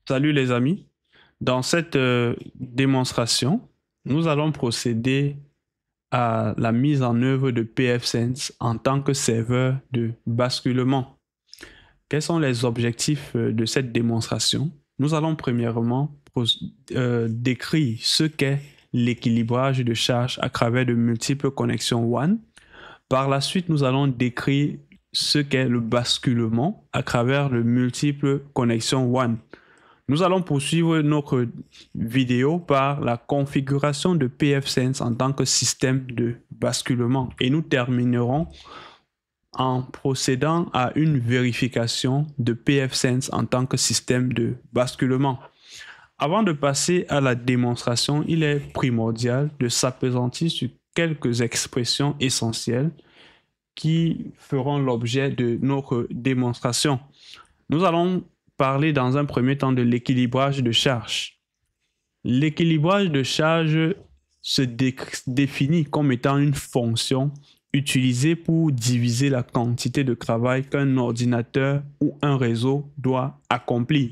Salut les amis. Dans cette démonstration, nous allons procéder à la mise en œuvre de pfSense en tant que serveur de basculement. Quels sont les objectifs de cette démonstration? Nous allons premièrement décrire ce qu'est l'équilibrage de charge à travers de multiples connexions WAN. Par la suite, nous allons décrire ce qu'est le basculement à travers de multiples connexions WAN. Nous allons poursuivre notre vidéo par la configuration de pfSense en tant que système de basculement et nous terminerons en procédant à une vérification de pfSense en tant que système de basculement. Avant de passer à la démonstration, il est primordial de s'appesantir sur quelques expressions essentielles qui feront l'objet de notre démonstration. Nous allons parler dans un premier temps de l'équilibrage de charge. L'équilibrage de charge se définit comme étant une fonction utilisée pour diviser la quantité de travail qu'un ordinateur ou un réseau doit accomplir.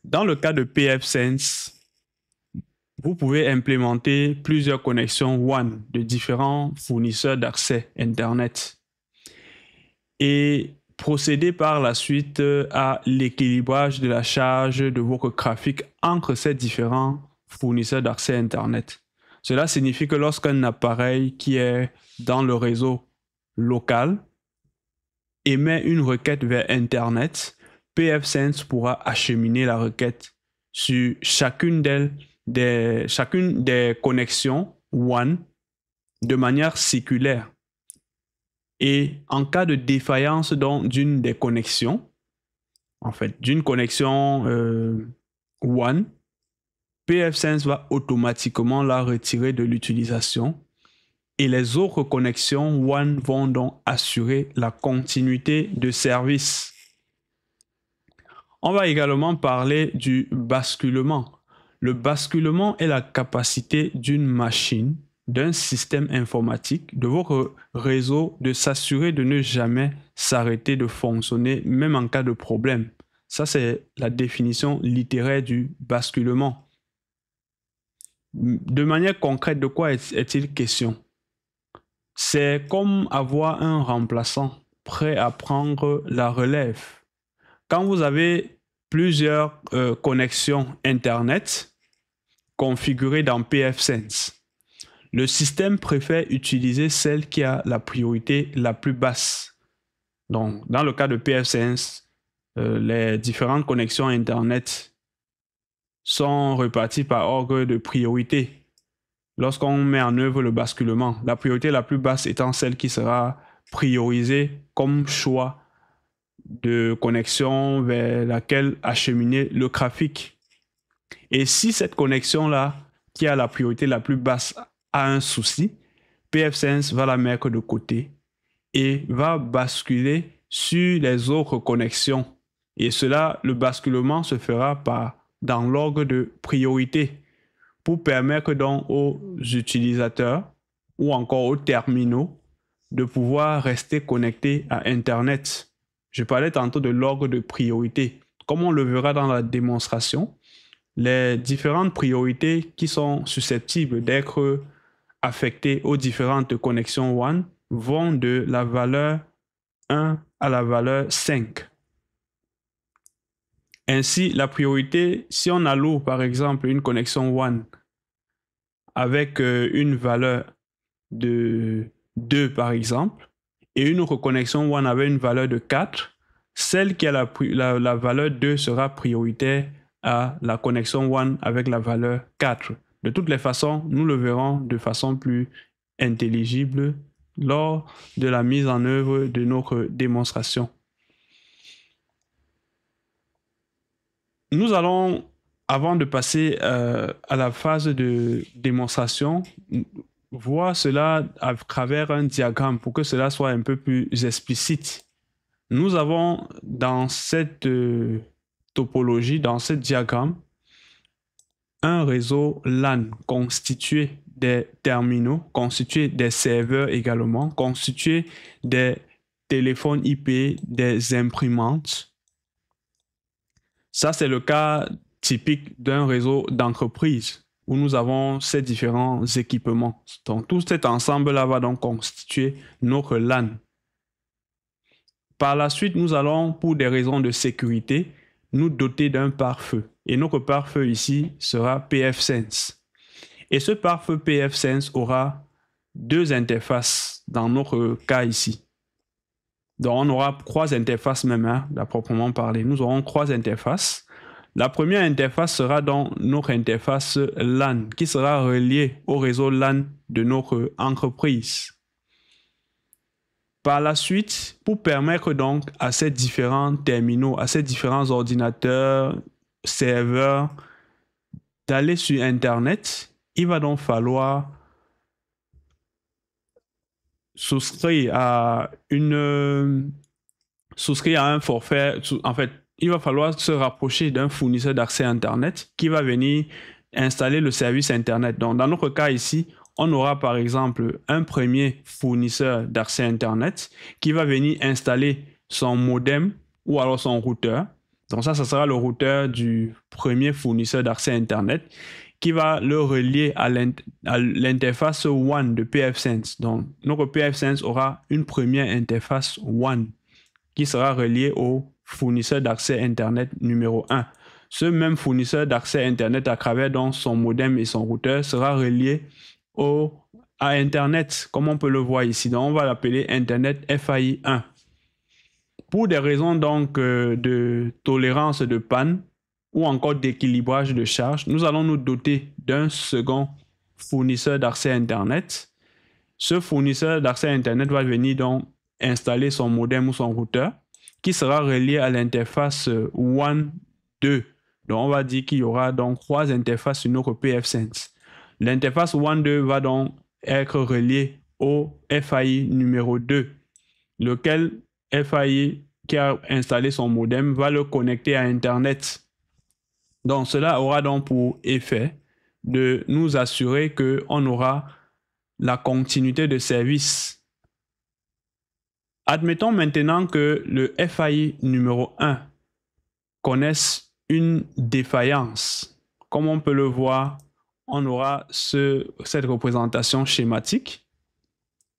Dans le cas de pfSense, vous pouvez implémenter plusieurs connexions WAN de différents fournisseurs d'accès Internet et procéder par la suite à l'équilibrage de la charge de votre graphique entre ces différents fournisseurs d'accès Internet. Cela signifie que lorsqu'un appareil qui est dans le réseau local émet une requête vers Internet, pfSense pourra acheminer la requête sur chacune des connexions WAN de manière circulaire. Et en cas de défaillance d'une des connexions, d'une connexion WAN, pfSense va automatiquement la retirer de l'utilisation et les autres connexions WAN vont donc assurer la continuité de service. On va également parler du basculement. Le basculement est la capacité d'une machine, d'un système informatique, de votre réseau, de s'assurer de ne jamais s'arrêter de fonctionner, même en cas de problème. Ça, c'est la définition littéraire du basculement. De manière concrète, de quoi est-il question? C'est comme avoir un remplaçant prêt à prendre la relève. Quand vous avez plusieurs connexions Internet configurées dans pfSense, le système préfère utiliser celle qui a la priorité la plus basse. Donc, dans le cas de pfSense, les différentes connexions Internet sont réparties par ordre de priorité. Lorsqu'on met en œuvre le basculement, la priorité la plus basse étant celle qui sera priorisée comme choix de connexion vers laquelle acheminer le trafic. Et si cette connexion-là, qui a la priorité la plus basse, a un souci, pfSense va la mettre de côté et va basculer sur les autres connexions. Et cela, le basculement se fera dans l'ordre de priorité pour permettre donc aux utilisateurs ou encore aux terminaux de pouvoir rester connectés à Internet. Je parlais tantôt de l'ordre de priorité. Comme on le verra dans la démonstration, les différentes priorités qui sont susceptibles d'être affectées aux différentes connexions WAN vont de la valeur 1 à la valeur 5. Ainsi, la priorité, si on alloue par exemple une connexion WAN avec une valeur de 2 par exemple, et une autre connexion WAN avec une valeur de 4, celle qui a la valeur 2 sera prioritaire à la connexion WAN avec la valeur 4. De toutes les façons, nous le verrons de façon plus intelligible lors de la mise en œuvre de notre démonstration. Nous allons, avant de passer à la phase de démonstration, voir cela à travers un diagramme pour que cela soit un peu plus explicite. Nous avons dans cette topologie, dans ce diagramme, un réseau LAN constitué des terminaux, constitué des serveurs également, constitué des téléphones IP, des imprimantes. Ça, c'est le cas typique d'un réseau d'entreprise où nous avons ces différents équipements. Donc, tout cet ensemble-là va donc constituer notre LAN. Par la suite, nous allons, pour des raisons de sécurité, nous doter d'un pare-feu. Et notre pare-feu ici sera pfSense. Et ce pare-feu pfSense aura deux interfaces dans notre cas ici. Donc, on aura trois interfaces même, à proprement parler. Nous aurons trois interfaces. La première interface sera donc notre interface LAN, qui sera reliée au réseau LAN de notre entreprise. Par la suite, pour permettre donc à ces différents terminaux, à ces différents ordinateurs, serveurs, d'aller sur Internet, il va donc falloir souscrire à un forfait. En fait, il va falloir se rapprocher d'un fournisseur d'accès Internet qui va venir installer le service Internet. Donc, dans notre cas ici, on aura par exemple un premier fournisseur d'accès Internet qui va venir installer son modem ou alors son routeur. Donc ça sera le routeur du premier fournisseur d'accès Internet qui va le relier à l'interface WAN de pfSense. Donc notre pfSense aura une première interface WAN qui sera reliée au fournisseur d'accès Internet numéro 1. Ce même fournisseur d'accès Internet à travers donc son modem et son routeur sera relié à Internet, comme on peut le voir ici. Donc, on va l'appeler Internet FAI 1. Pour des raisons donc de tolérance de panne ou encore d'équilibrage de charge, nous allons nous doter d'un second fournisseur d'accès Internet. Ce fournisseur d'accès Internet va venir donc installer son modem ou son routeur qui sera relié à l'interface WAN 2. Donc, on va dire qu'il y aura donc trois interfaces sur notre pfSense. L'interface WAN 2 va donc être reliée au FAI numéro 2, lequel FAI qui a installé son modem va le connecter à Internet. Donc, cela aura donc pour effet de nous assurer qu'on aura la continuité de service. Admettons maintenant que le FAI numéro 1 connaisse une défaillance. Comme on peut le voir, on aura cette représentation schématique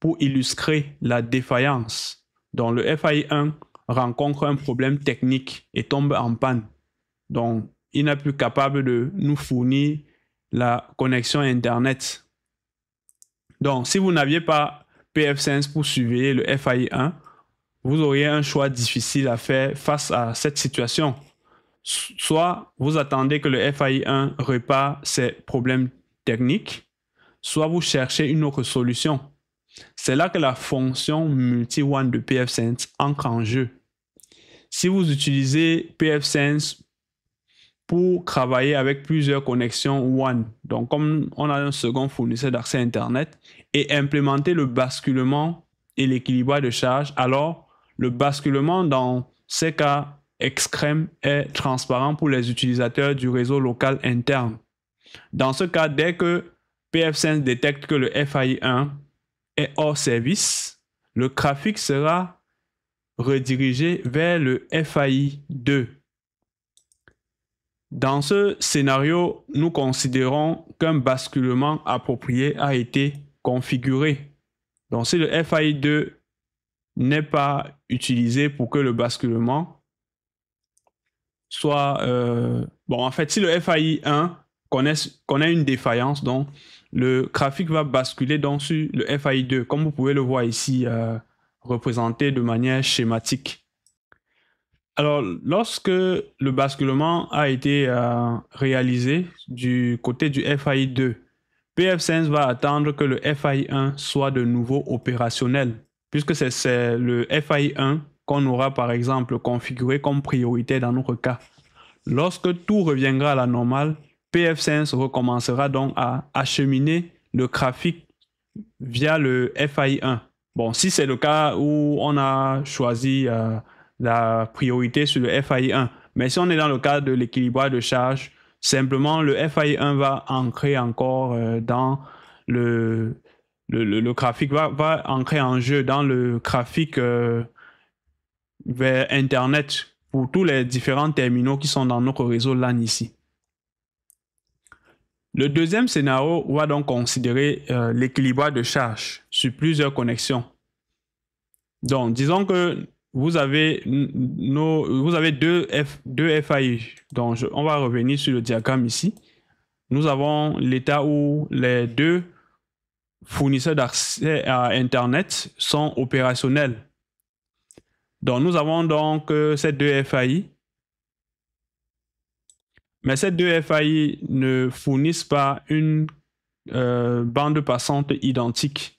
pour illustrer la défaillance. Donc, le FAI 1 rencontre un problème technique et tombe en panne. Donc, il n'est plus capable de nous fournir la connexion Internet. Donc, si vous n'aviez pas pfSense pour surveiller le FAI 1, vous auriez un choix difficile à faire face à cette situation. Soit vous attendez que le FAI 1 répare ses problèmes techniques, soit vous cherchez une autre solution. C'est là que la fonction multi-WAN de pfSense entre en jeu. Si vous utilisez pfSense pour travailler avec plusieurs connexions WAN, donc comme on a un second fournisseur d'accès Internet, et implémenter le basculement et l'équilibrage de charge, alors le basculement dans ces cas extrêmes est transparent pour les utilisateurs du réseau local interne. Dans ce cas, dès que pfSense détecte que le FAI 1 est hors service, le trafic sera redirigé vers le FAI 2. Dans ce scénario, nous considérons qu'un basculement approprié a été configuré. Donc, si le FAI 2 n'est pas utilisé pour que le basculement soit... en fait, si le FAI 1 connaît une défaillance, donc le trafic va basculer donc sur le FAI 2, comme vous pouvez le voir ici, représenté de manière schématique. Alors, lorsque le basculement a été réalisé du côté du FAI 2, pfSense va attendre que le FAI 1 soit de nouveau opérationnel, puisque c'est le FAI 1 qu'on aura par exemple configuré comme priorité dans notre cas. Lorsque tout reviendra à la normale, pfSense recommencera donc à acheminer le trafic via le FAI 1. Bon, si c'est le cas où on a choisi la priorité sur le FAI 1, mais si on est dans le cadre de l'équilibrage de charge, simplement le FAI 1 va ancrer encore dans le trafic, va ancrer en jeu dans le trafic vers Internet pour tous les différents terminaux qui sont dans notre réseau LAN ici. Le deuxième scénario va donc considérer l'équilibrage de charge sur plusieurs connexions. Donc, disons que vous avez deux FAI. Donc, on va revenir sur le diagramme ici. Nous avons l'état où les deux fournisseurs d'accès à Internet sont opérationnels. Donc, nous avons donc ces deux FAI. Mais ces deux FAI ne fournissent pas une bande passante identique.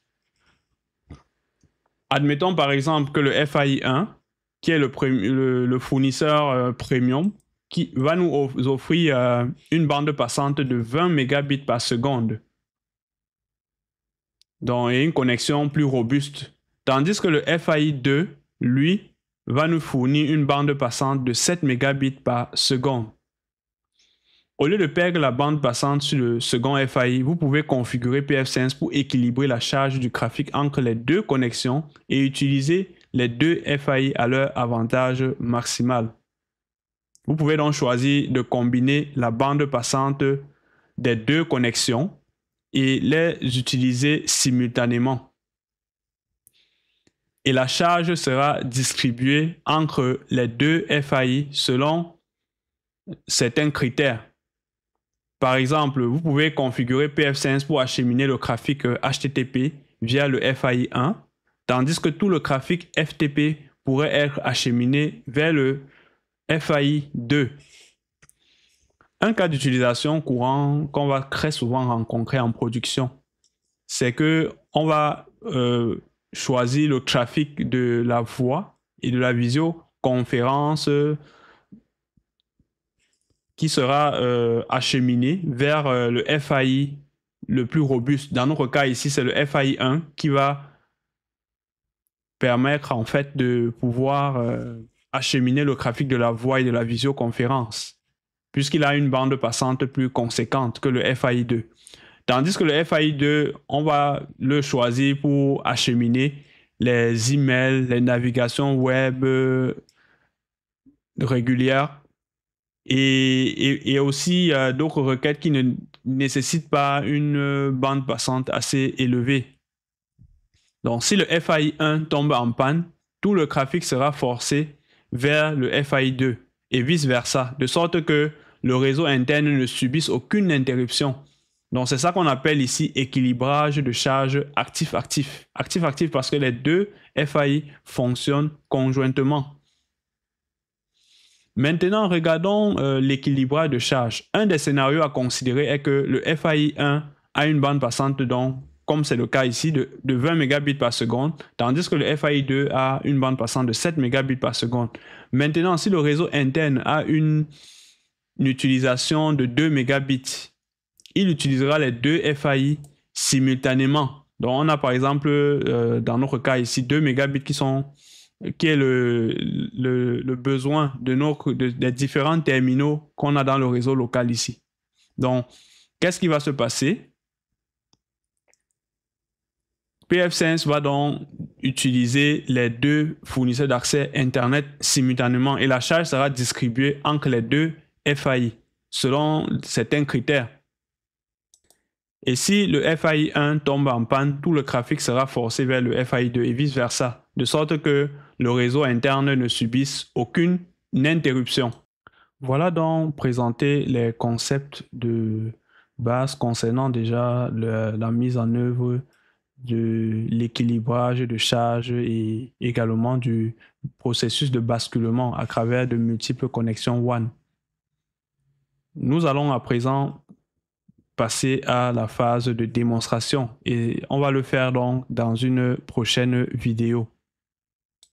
Admettons par exemple que le FAI 1, qui est le fournisseur premium, qui va nous offrir une bande passante de 20 mégabits par seconde. Donc, et une connexion plus robuste. Tandis que le FAI 2, lui, va nous fournir une bande passante de 7 mégabits par seconde. Au lieu de perdre la bande passante sur le second FAI, vous pouvez configurer pfSense pour équilibrer la charge du trafic entre les deux connexions et utiliser les deux FAI à leur avantage maximal. Vous pouvez donc choisir de combiner la bande passante des deux connexions et les utiliser simultanément. Et la charge sera distribuée entre les deux FAI selon certains critères. Par exemple, vous pouvez configurer pfSense pour acheminer le trafic HTTP via le FAI 1, tandis que tout le trafic FTP pourrait être acheminé vers le FAI 2. Un cas d'utilisation courant qu'on va très souvent rencontrer en production, c'est qu'on va choisir le trafic de la voix et de la visioconférence qui sera acheminé vers le FAI le plus robuste. Dans notre cas ici, c'est le FAI 1 qui va permettre en fait de pouvoir acheminer le trafic de la voix et de la visioconférence, puisqu'il a une bande passante plus conséquente que le FAI 2. Tandis que le FAI 2, on va le choisir pour acheminer les emails, les navigations web régulières, et aussi d'autres requêtes qui ne nécessitent pas une bande passante assez élevée. Donc, si le FAI 1 tombe en panne, tout le trafic sera forcé vers le FAI 2 et vice-versa, de sorte que le réseau interne ne subisse aucune interruption. Donc, c'est ça qu'on appelle ici équilibrage de charge actif-actif. Actif-actif parce que les deux FAI fonctionnent conjointement. Maintenant, regardons l'équilibrage de charge. Un des scénarios à considérer est que le FAI 1 a une bande passante, donc, comme c'est le cas ici, de 20 mégabits par seconde, tandis que le FAI 2 a une bande passante de 7 mégabits par seconde. Maintenant, si le réseau interne a une utilisation de 2 mégabits, il utilisera les deux FAI simultanément. Donc, on a par exemple, dans notre cas ici, 2 mégabits qui est le besoin des différents terminaux qu'on a dans le réseau local ici. Donc, qu'est-ce qui va se passer? pfSense va donc utiliser les deux fournisseurs d'accès Internet simultanément et la charge sera distribuée entre les deux FAI selon certains critères. Et si le FAI 1 tombe en panne, tout le trafic sera forcé vers le FAI 2 et vice-versa, de sorte que le réseau interne ne subisse aucune interruption. Voilà donc présenté les concepts de base concernant déjà la mise en œuvre de l'équilibrage de charge et également du processus de basculement à travers de multiples connexions WAN. Nous allons à présent passer à la phase de démonstration et on va le faire donc dans une prochaine vidéo.